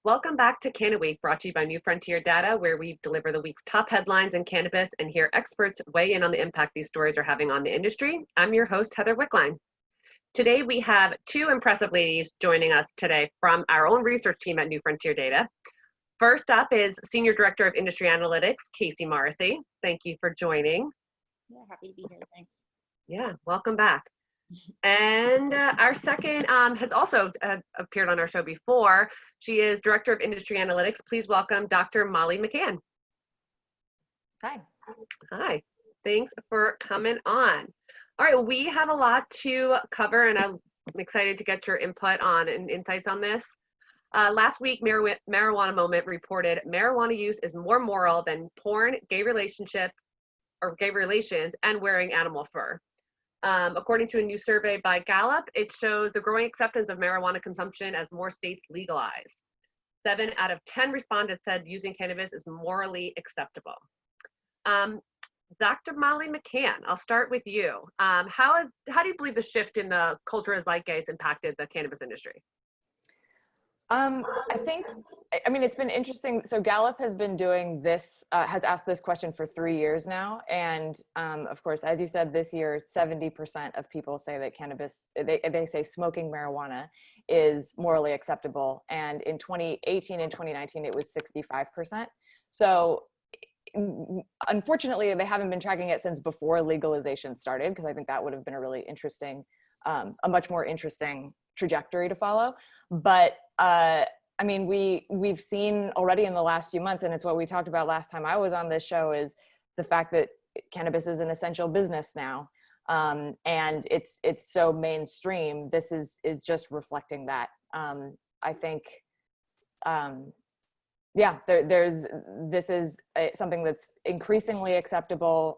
Welcome back to CannaWeek, brought to you by New Frontier Data, where we deliver the week's top headlines in cannabis and hear experts weigh in on the impact these stories are having on the industry. I'm your host, Heather Wickline. Today, we have two impressive ladies joining us today from our own research team at New Frontier Data. First up is Senior Director of Industry Analytics, Kacey Morrissey. Thank you for joining. Yeah, happy to be here. Thanks. Yeah, welcome back. And our second has also appeared on our show before. She is Director of Industry Analytics. Please welcome Dr. Molly Mccann. Hi. Hi. Thanks for coming on. All right, we have a lot to cover, and I'm excited to get your input on and insights on this. Last week, Marijuana Moment reported marijuana use is more moral than porn, gay relationships, or gay relations, and wearing animal fur. According to a new survey by Gallup, it shows the growing acceptance of marijuana consumption as more states legalize. 7 out of 10 respondents said using cannabis is morally acceptable. Dr. Molly Mccann, I'll start with you. How do you believe the shift in the cultural zeitgeist impacted the cannabis industry? I mean, it's been interesting. So Gallup has been doing this, has asked this question for 3 years now. And of course, as you said, this year, 70% of people say that cannabis, they say smoking marijuana is morally acceptable. And in 2018 and 2019, it was 65%. So unfortunately, they haven't been tracking it since before legalization started, because I think that would have been a really interesting, a much more interesting trajectory to follow. But I mean, we've seen already in the last few months, and it's what we talked about last time I was on this show, is the fact that cannabis is an essential business now, and it's so mainstream. This is just reflecting that. I think, yeah, this is something that's increasingly acceptable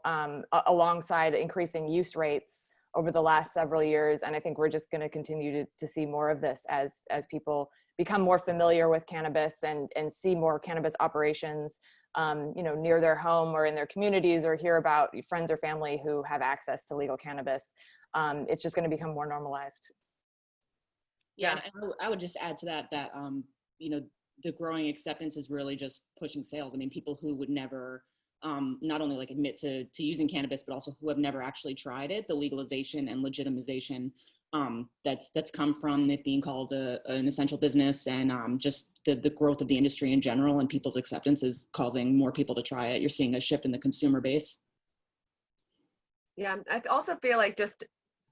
alongside increasing use rates over the last several years, and I think we're just going to continue to see more of this as people become more familiar with cannabis and see more cannabis operations, near their home or in their communities, or hear about friends or family who have access to legal cannabis. It's just going to become more normalized. Yeah, and I would just add to that the growing acceptance is really just pushing sales. I mean, people who would never not only like admit to using cannabis, but also who have never actually tried it, the legalization and legitimization that's come from it being called an essential business, and just the growth of the industry in general and people's acceptance is causing more people to try it. You're seeing a shift in the consumer base. Yeah, I also feel like just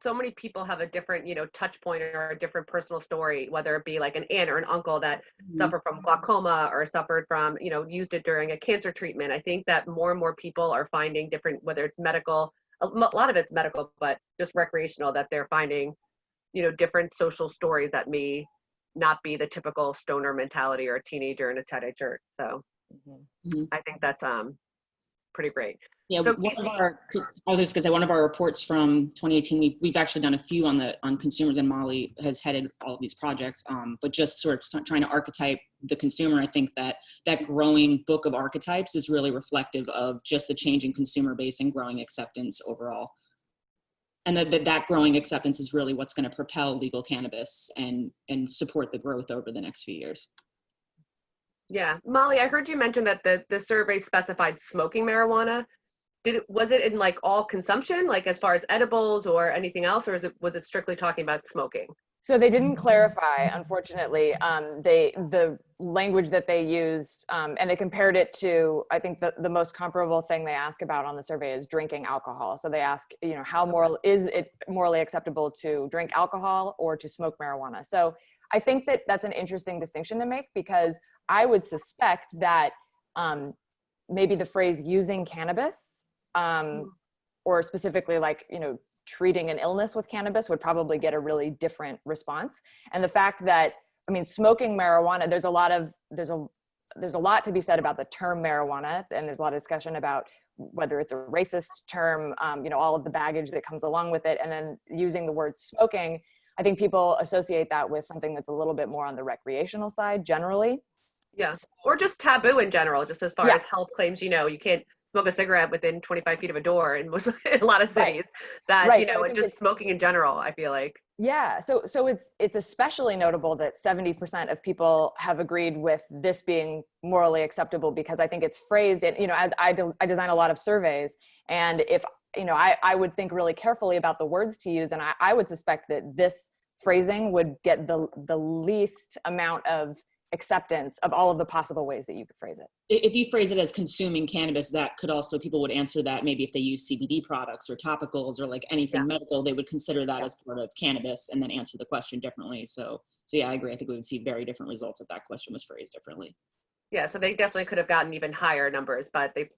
so many people have a different, touch point or a different personal story, whether it be like an aunt or an uncle that suffered from glaucoma or suffered from, used it during a cancer treatment. I think that more and more people are finding different, whether it's medical, a lot of it's medical, but just recreational, that they're finding, different social stories that may not be the typical stoner mentality or a teenager in a tie-dye shirt. So I think that's pretty great. Yeah, so I was just gonna say, one of our reports from 2018, we've actually done a few on consumers, and Molly has headed all of these projects, but just sort of trying to archetype the consumer. I think that growing book of archetypes is really reflective of just the changing consumer base and growing acceptance overall. And that growing acceptance is really what's going to propel legal cannabis and support the growth over the next few years. Yeah, Molly, I heard you mention that the survey specified smoking marijuana. Was it in like all consumption, like as far as edibles or anything else, or was it strictly talking about smoking? So they didn't clarify, unfortunately. The language that they used, and they compared it to, I think the most comparable thing they ask about on the survey is drinking alcohol. So they ask, is it morally acceptable to drink alcohol or to smoke marijuana? So I think that's an interesting distinction to make, because I would suspect that maybe the phrase using cannabis, or specifically like, treating an illness with cannabis would probably get a really different response. And the fact that, smoking marijuana, there's a lot to be said about the term marijuana, and there's a lot of discussion about whether it's a racist term, all of the baggage that comes along with it. And then using the word smoking, I think people associate that with something that's a little bit more on the recreational side generally. Yeah, or just taboo in general, just as far as health claims, you can't smoke a cigarette within 25 feet of a door in most in a lot of Right. cities. That Right. you So know, I and think just smoking in general, I feel like. yeah. So it's especially notable that 70% of people have agreed with this being morally acceptable, because I think it's phrased in, you know, as I design a lot of surveys, and if, you know, I would think really carefully about the words to use, and I would suspect that this phrasing would get the least amount of acceptance of all of the possible ways that you could phrase it. If you phrase it as consuming cannabis, that could also, people would answer that maybe if they use CBD products or topicals or like anything Yeah. medical, they would consider that Yeah. as part of cannabis and then answer the question differently. So yeah, I agree. I think we would see very different results if that question was phrased differently. Yeah, so they definitely could have gotten even higher numbers, but they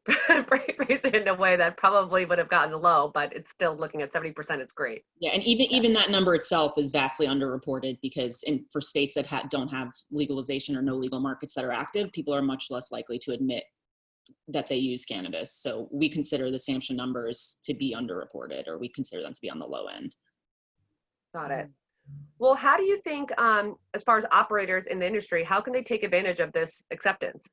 phrased it in a way that probably would have gotten low, but it's still looking at 70%. It's great. Yeah, and even that number itself is vastly underreported, because for states that don't have legalization or no legal markets that are active, people are much less likely to admit that they use cannabis. So we consider the sanction numbers to be underreported, or we consider them to be on the low end. Got it. Well, how do you think, as far as operators in the industry, how can they take advantage of this acceptance?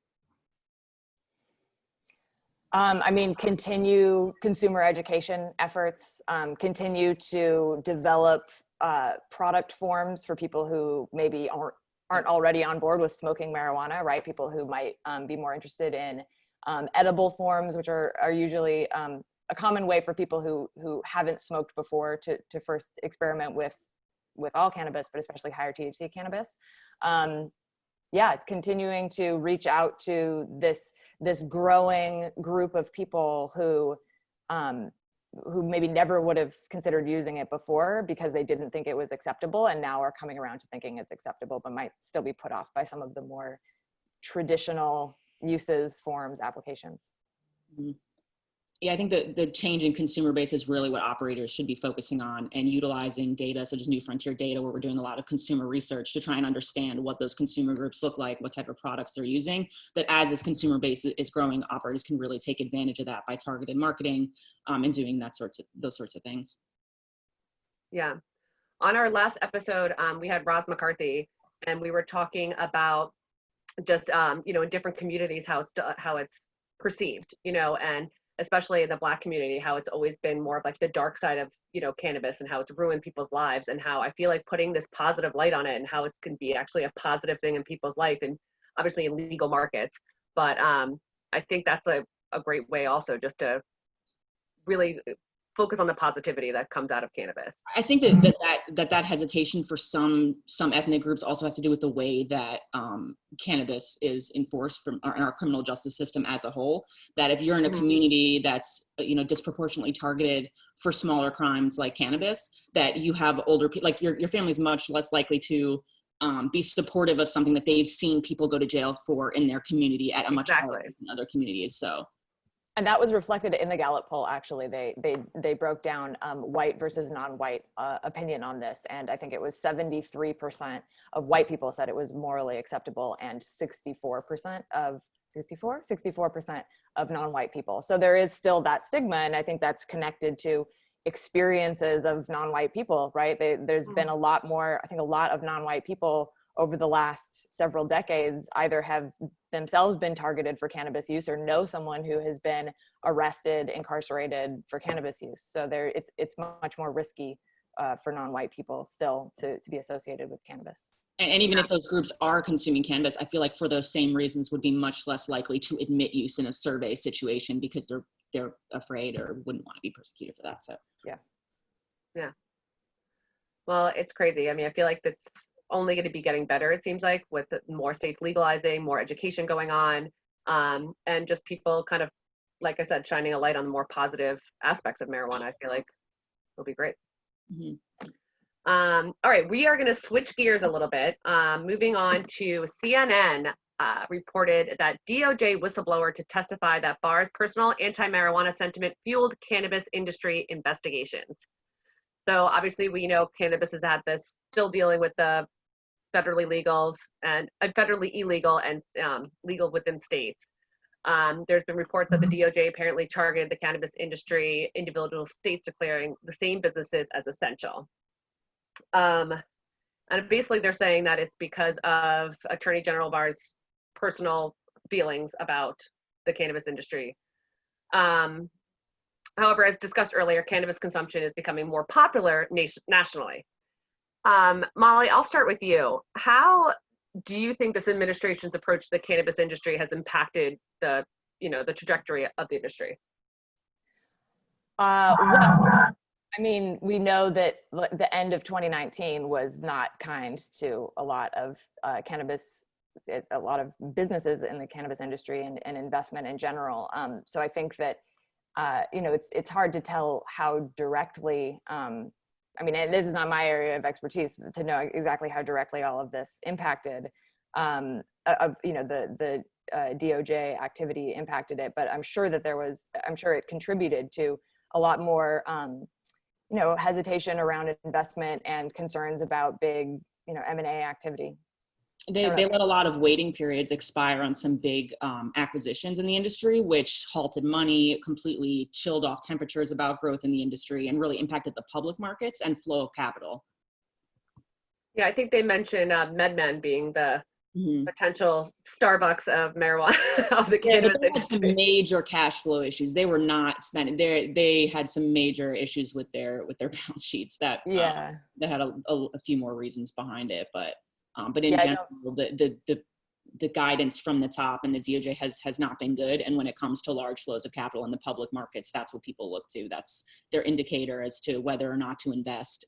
I mean, continue consumer education efforts, continue to develop product forms for people who maybe aren't already on board with smoking marijuana, right? People who might be more interested in edible forms, which are usually a common way for people who haven't smoked before to first experiment with all cannabis, but especially higher THC cannabis. Yeah, continuing to reach out to this growing group of people who maybe never would have considered using it before because they didn't think it was acceptable, and now are coming around to thinking it's acceptable, but might still be put off by some of the more traditional uses, forms, applications. Mm-hmm. Yeah, I think the change in consumer base is really what operators should be focusing on, and utilizing data such as New Frontier data, where we're doing a lot of consumer research to try and understand what those consumer groups look like, what type of products they're using, that as this consumer base is growing, operators can really take advantage of that by targeted marketing and doing those sorts of things. Yeah. On our last episode, we had Roz McCarthy, and we were talking about just, you know, in different communities, how it's perceived, you know, and especially in the Black community, how it's always been more of like the dark side of, you know, cannabis, and how it's ruined people's lives, and how I feel like putting this positive light on it and how it can be actually a positive thing in people's life, and obviously in legal markets. But I think that's a great way also just to really focus on the positivity that comes out of cannabis. I think that hesitation for some ethnic groups also has to do with the way that cannabis is enforced in our criminal justice system as a whole. That if you're in a community that's, you know, disproportionately targeted for smaller crimes like cannabis, that you have older people, like your family's much less likely to be supportive of something that they've seen people go to jail for in their community at a much higher rate than other communities. So. And that was reflected in the Gallup poll. Actually, they broke down white versus non-white opinion on this, and I think it was 73% of white people said it was morally acceptable, and 64% of non-white people. So there is still that stigma, and I think that's connected to experiences of non-white people, right? There's been a lot more. I think a lot of non-white people over the last several decades either have themselves been targeted for cannabis use or know someone who has been arrested, incarcerated for cannabis use. So it's much more risky for non-white people still to be associated with cannabis. And even if those groups are consuming cannabis, I feel like for those same reasons would be much less likely to admit use in a survey situation because they're afraid or wouldn't want to be persecuted for that. So yeah. Well, it's crazy. I mean, I feel like that's only going to be getting better, it seems like, with more states legalizing, more education going on, and just people kind of, like I said, shining a light on the more positive aspects of marijuana. I feel like it'll be great. All right, we are going to switch gears a little bit. Moving on to CNN reported that DOJ whistleblower to testify that Barr's personal anti-marijuana sentiment fueled cannabis industry investigations. So obviously we know cannabis is at this, still dealing with the federally legals and federally illegal and legal within states. There's been reports that the DOJ apparently targeted the cannabis industry, individual states declaring the same businesses as essential. And basically they're saying that it's because of Attorney General Barr's personal feelings about the cannabis industry. However, as discussed earlier, cannabis consumption is becoming more popular nationally. Molly, I'll start with you. How do you think this administration's approach to the cannabis industry has impacted the trajectory of the industry? Well, I mean, we know that the end of 2019 was not kind to a lot of cannabis, a lot of businesses in the cannabis industry and investment in general. So I think that, it's hard to tell how directly, I mean, and this is not my area of expertise to know exactly how directly all of this impacted, the DOJ activity impacted it, but I'm sure that I'm sure it contributed to a lot more, hesitation around investment and concerns about big, M&A activity. They let a lot of waiting periods expire on some big acquisitions in the industry, which halted money, completely chilled off temperatures about growth in the industry, and really impacted the public markets and flow of capital. Yeah, I think they mentioned MedMen being the potential Starbucks of marijuana of the cannabis they industry. had some major cash flow issues. They were not spending. They had some major issues with their balance sheets that had a few more reasons behind it, but in general, the guidance from the top and the DOJ has not been good. And when it comes to large flows of capital in the public markets, that's what people look to. That's their indicator as to whether or not to invest.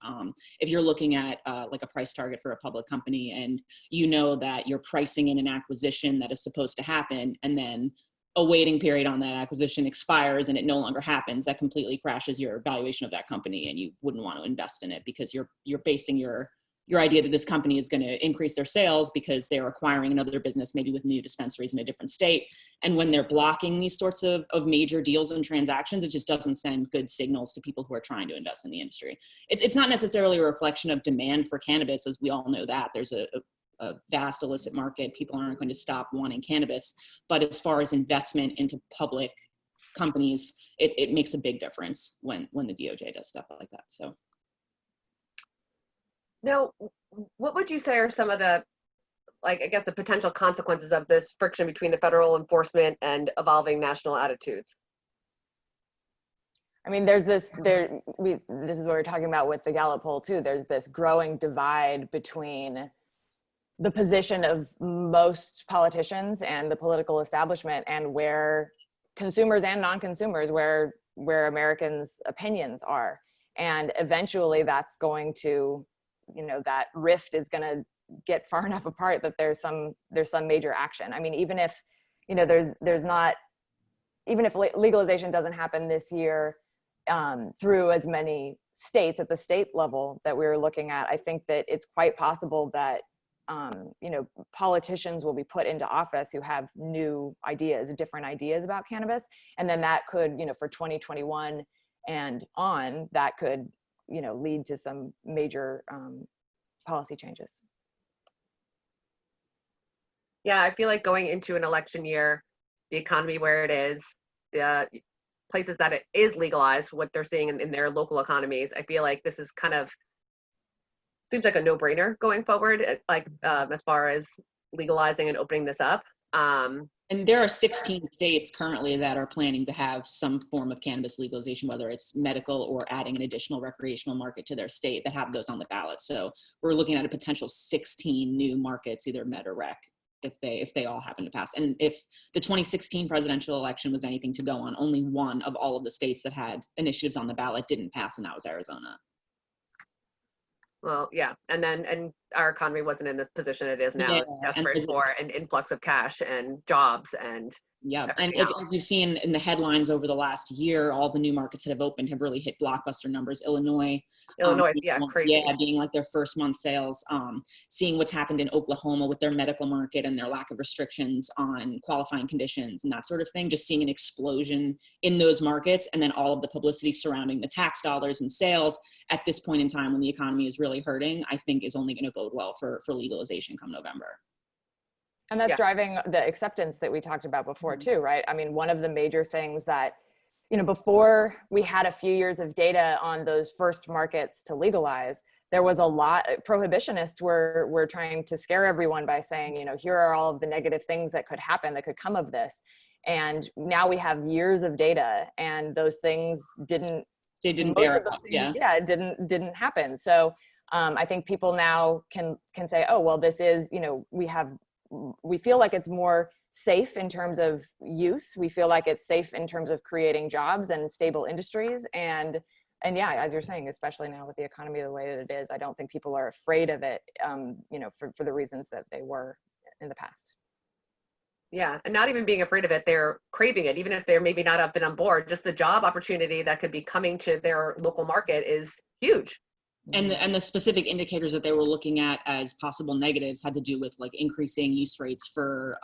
If you're looking at like a price target for a public company and you know that you're pricing in an acquisition that is supposed to happen, and then a waiting period on that acquisition expires and it no longer happens, that completely crashes your valuation of that company, and you wouldn't want to invest in it because you're basing your idea that this company is going to increase their sales because they're acquiring another business, maybe with new dispensaries in a different state. And when they're blocking these sorts of major deals and transactions, it just doesn't send good signals to people who are trying to invest in the industry. It's not necessarily a reflection of demand for cannabis, as we all know that. There's a vast illicit market. People aren't going to stop wanting cannabis. But as far as investment into public companies, it makes a big difference when the DOJ does stuff like that. So. Now, what would you say are some of the, the potential consequences of this friction between the federal enforcement and evolving national attitudes? I mean, this is what we're talking about with the Gallup poll too. There's this growing divide between the position of most politicians and the political establishment, and where consumers and non-consumers, where Americans' opinions are. And eventually that's going to, that rift is going to get far enough apart that there's some major action. I mean, even if, even if legalization doesn't happen this year through as many states at the state level that we were looking at, I think that it's quite possible that, politicians will be put into office who have new ideas, different ideas about cannabis. And then that could, for 2021 and on, that could, lead to some major policy changes. Yeah, I feel like going into an election year, the economy where it is, the places that it is legalized, what they're seeing in their local economies, I feel like this is kind of, seems like a no-brainer going forward, as far as legalizing and opening this up. And there are 16 states currently that are planning to have some form of cannabis legalization, whether it's medical or adding an additional recreational market to their state, that have those on the ballot. So we're looking at a potential 16 new markets, either med or rec, if they all happen to pass. And if the 2016 presidential election was anything to go on, only one of all of the states that had initiatives on the ballot didn't pass, and that was Arizona. Well, yeah, and our economy wasn't in the position it is now, desperate for an influx of cash and jobs and and as you've seen in the headlines over the last year, all the new markets that have opened have really hit blockbuster numbers. Illinois, crazy. Being like their first month sales. Seeing what's happened in Oklahoma with their medical market and their lack of restrictions on qualifying conditions and that sort of thing. Just seeing an explosion in those markets, and then all of the publicity surrounding the tax dollars and sales at this point in time when the economy is really hurting, I think is only going to bode well for legalization come November. And that's driving the acceptance that we talked about before too, right? I mean, one of the major things that, before we had a few years of data on those first markets to legalize, there was a lot, prohibitionists were trying to scare everyone by saying, here are all of the negative things that could happen, that could come of this. And now we have years of data, and those things didn't bear out. Yeah, it didn't happen. So I think people now can say, oh, well, this is, we feel like it's more safe in terms of use. We feel like it's safe in terms of creating jobs and stable industries. And yeah, as you're saying, especially now with the economy the way that it is, I don't think people are afraid of it, for the reasons that they were in the past. Yeah, and not even being afraid of it, they're craving it, even if they're maybe not up and on board. Just the job opportunity that could be coming to their local market is huge. And the specific indicators that they were looking at as possible negatives had to do with like increasing use rates for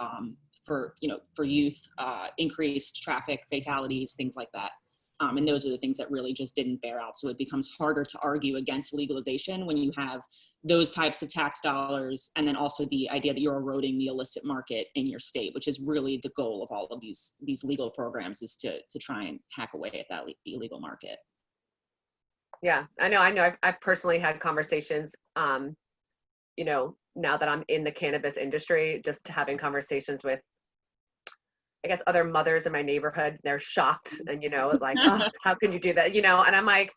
youth, increased traffic fatalities, things like that. And those are the things that really just didn't bear out. So it becomes harder to argue against legalization when you have those types of tax dollars, and then also the idea that you're eroding the illicit market in your state, which is really the goal of all of these legal programs, is to try and hack away at that illegal market. Yeah, I know. I've personally had conversations, now that I'm in the cannabis industry, just having conversations with, I guess, other mothers in my neighborhood. They're shocked and, like, oh, how can you do that? And I'm like,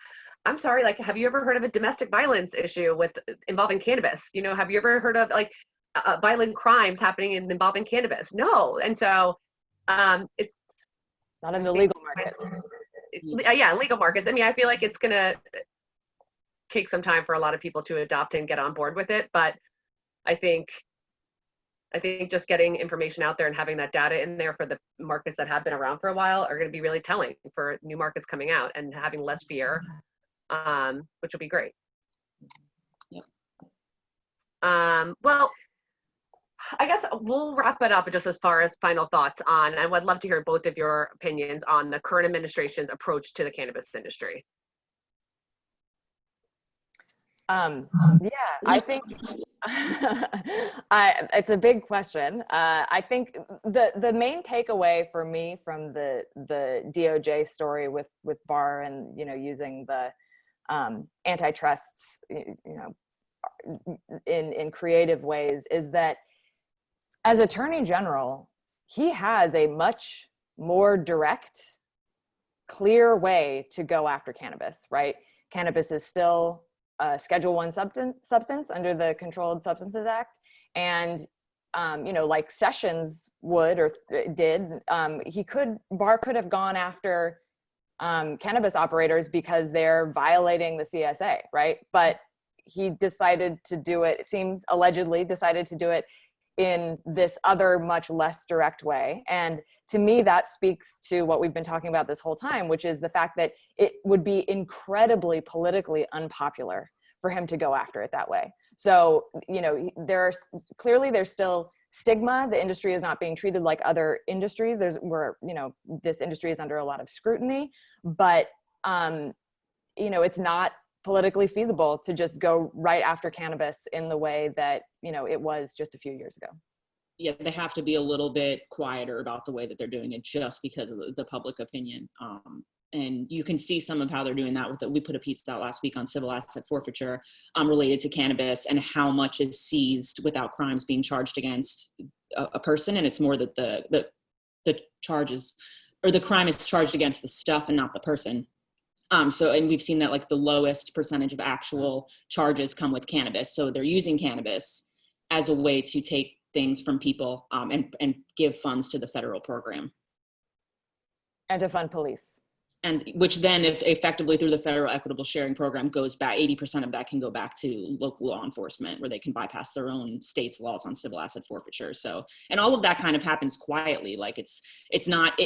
I'm sorry, like, have you ever heard of a domestic violence issue involving cannabis? Have you ever heard of like violent crimes happening involving cannabis? No. And so it's not in the legal markets. Yeah, legal markets. I mean, I feel like it's going to take some time for a lot of people to adopt and get on board with it. But I think just getting information out there and having that data in there for the markets that have been around for a while are going to be really telling for new markets coming out and having less fear, which will be great. Yep. Well, I guess we'll wrap it up just as far as final thoughts on, I would love to hear both of your opinions on the current administration's approach to the cannabis industry. Yeah, I think it's a big question. I think the main takeaway for me from the DOJ story with Barr and using the antitrust in creative ways is that as Attorney General, he has a much more direct, clear way to go after cannabis, right? Cannabis is still a Schedule I substance under the Controlled Substances Act. And, like Sessions would or did, Barr could have gone after cannabis operators because they're violating the CSA, right? But he decided to do it, allegedly decided to do it in this other much less direct way. And to me, that speaks to what we've been talking about this whole time, which is the fact that it would be incredibly politically unpopular for him to go after it that way. So, there's still stigma. The industry is not being treated like other industries. This industry is under a lot of scrutiny, but, it's not politically feasible to just go right after cannabis in the way that, it was just a few years ago. Yeah, they have to be a little bit quieter about the way that they're doing it just because of the public opinion. And you can see some of how they're doing that we put a piece out last week on civil asset forfeiture related to cannabis and how much is seized without crimes being charged against a person. And it's more that the charges or the crime is charged against the stuff and not the person. And we've seen that like the lowest percentage of actual charges come with cannabis. So they're using cannabis as a way to take things from people and give funds to the federal program. And to fund police. And which then, if effectively through the federal equitable sharing program goes back, 80% of that can go back to local law enforcement where they can bypass their own state's laws on civil asset forfeiture. So, and all of that kind of happens quietly. Like it's not,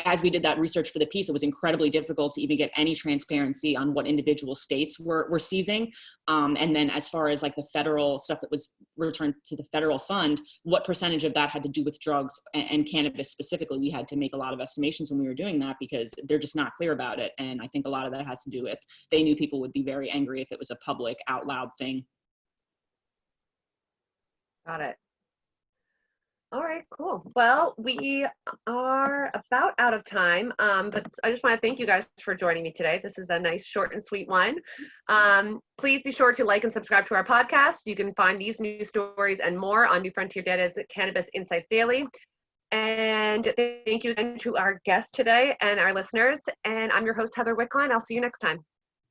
as we did that research for the piece, it was incredibly difficult to even get any transparency on what individual states were seizing. And then as far as like the federal stuff that was returned to the federal fund, what percentage of that had to do with drugs and cannabis specifically? We had to make a lot of estimations when we were doing that because they're just not clear about it. And I think a lot of that has to do with they knew people would be very angry if it was a public out loud thing. Got it. All right, cool. Well, we are about out of time, but I just want to thank you guys for joining me today. This is a nice, short and sweet one. Please be sure to like and subscribe to our podcast. You can find these news stories and more on New Frontier Data's Cannabis Insights Daily. And thank you again to our guest today and our listeners. And I'm your host, Heather Wickline. I'll see you next time.